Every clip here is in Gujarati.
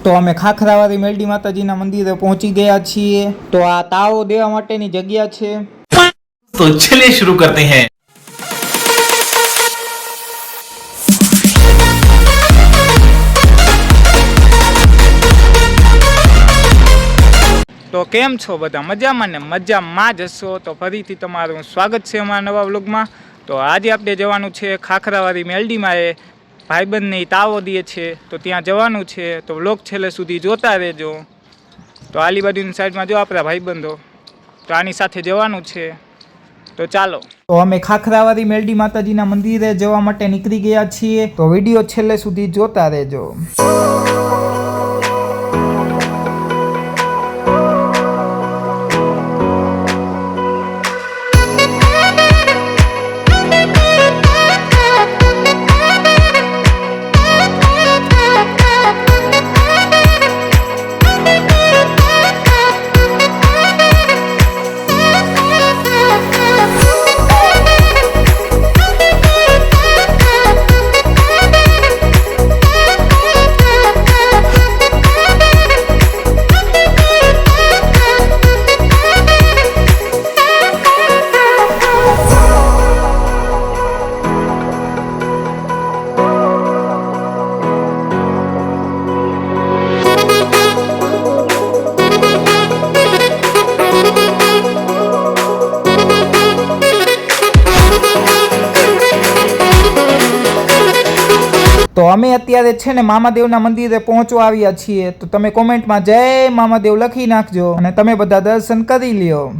તો અમે ખાખરાવાળી મેલડી માતાજીના મંદિરે પહોંચી ગયા છીએ। તો આ તાવો દેવા માટેની જગ્યા છે। तो चलिए शुरू करते हैं। તો કેમ છો બધા? મજામાં ને? મજામાં જ હશો તો ફરીથી તમારું સ્વાગત છે અમારા નવા વ્લોગમાં। તો આજે આપણે જવાનું છે ખાખરાવાળી મેલડીમાં, એ ભાઈબંધને તાવો દે છે તો ત્યાં જવાનું છે। તો વ્લોગ છેલ્લે સુધી જોતા રહેજો। તો આલી બાજુની સાઈડમાં જો આપણા ભાઈબંધો, તો આની સાથે જવાનું છે। તો ચાલો, તો અમે ખાખરાવાળી મેલડી માતાજીના મંદિરે જવા માટે નીકળી ગયા છીએ। તો વિડીયો છેલ્લે સુધી જોતા રહેજો। તો અમે અત્યારે છે ને મામાદેવના મંદિરે પહોંચવા આવ્યા છીએ। તો તમે કોમેન્ટમાં જય મામાદેવ લખી નાખજો અને તમે બધા દર્શન કરી લ્યો।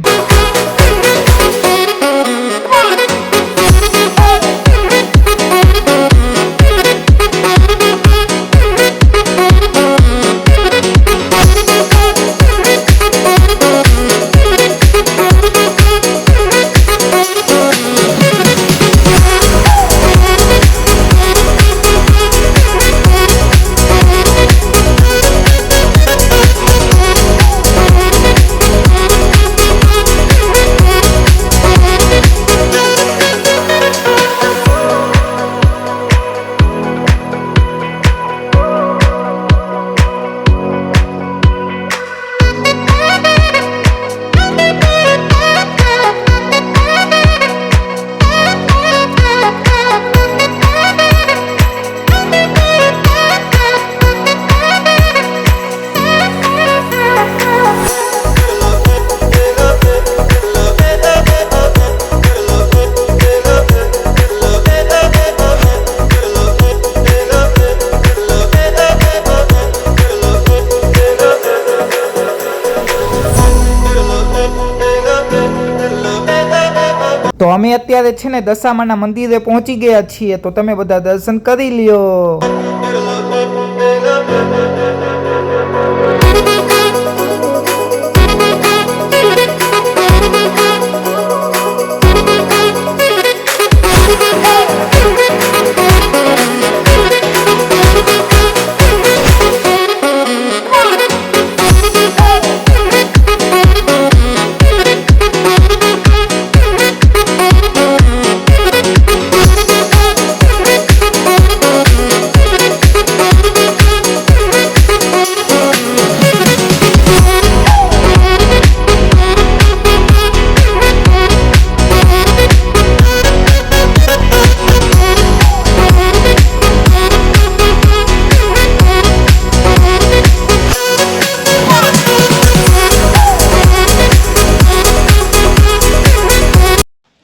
તો અમે અત્યારે છે ને દશામાના મંદિરે પહોંચી ગયા છીએ। તો તમે બધા દર્શન કરી લ્યો।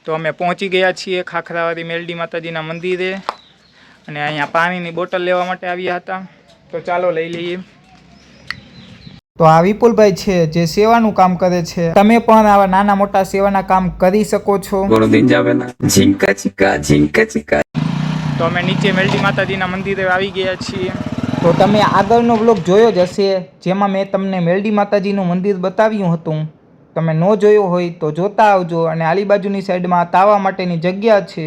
તો અમે પહોંચી ગયા છીએ ખાખરાવાળી મેલડી માતાજીના મંદિરે અને અહીંયા પાણીની બોટલ લેવા માટે આવ્યા હતા। તો ચાલો લઈ લઈએ। તો આ વિપુલભાઈ છે જે સેવાનું કામ કરે છે। તમે પણ આવા નાના મોટા સેવાના કામ કરી શકો છો। તો અમે નીચે મેલડી માતાજીના મંદિરે આવી ગયા છીએ। તો તમે આગળનો વ્લોગ જોયો જ હશે, જેમાં મેં તમને મેલડી માતાજીનું મંદિર બતાવ્યું હતું। તમે ન જોયો હોય તો જોતા આવજો। અને આલી બાજુની સાઈડમાં તાવા માટેની જગ્યા છે।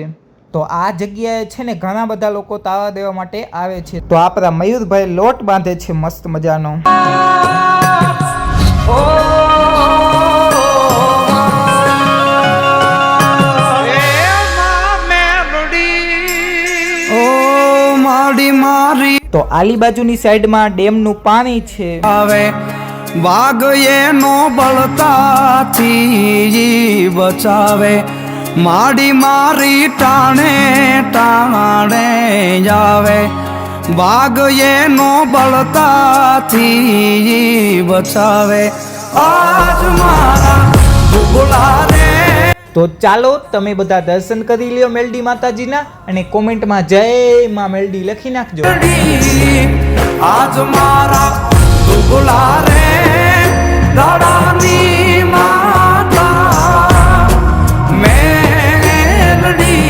તો આ જગ્યાએ છે ને ઘણા બધા લોકો તાવા દેવા માટે આવે છે। તો આપણા મયુરભાઈ લોટ બાંધે છે મસ્ત મજાનો। તો આલી બાજુની સાઈડમાં ડેમનું પાણી છે. આવે વાઘ એનો બળતાથી બચાવે માડી મારી ટાણે ટાણે આવે વાઘ એનો બળતાથી બચાવે આજ મારા ભૂગોળા રે. તો ચાલો તમે બધા દર્શન કરી લ્યો મેલડી માતાજીના અને કોમેન્ટમાં જય માં મેલડી લખી નાખજો. આજ મારા ભૂગોળા રે દાડાની માતા મેલડી.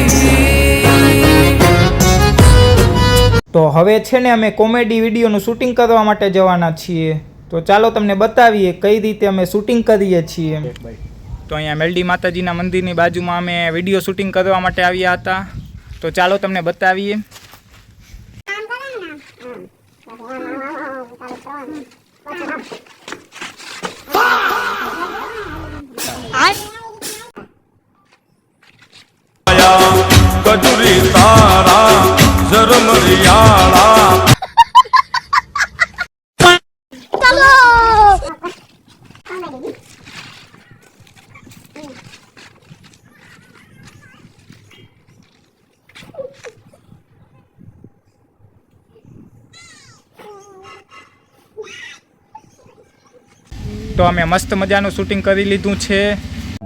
તો હવે છે ને અમે કોમેડી વિડીયોનું શૂટિંગ કરવા માટે જવાના છીએ. તો ચાલો તમને બતાવીએ કઈ રીતે અમે શૂટિંગ કરીએ છીએ. તો અહીંયા મેલડી માતાજીના મંદિરની બાજુમાં અમે વિડીયો શૂટિંગ કરવા માટે આવ્યા હતા. તો ચાલો તમને બતાવીએ. કજુરી તારા ઝરમરિયાળા. તો અમે મસ્ત મજાનું શૂટિંગ કરી લીધું છે.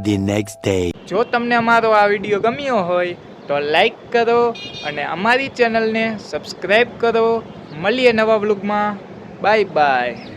The next day. જો તમને અમારો આ વિડીયો ગમ્યો હોય તો લાઈક કરો અને અમારી ચેનલને સબસ્ક્રાઈબ કરો. મળીએ નવા વ્લોગમાં. Bye bye.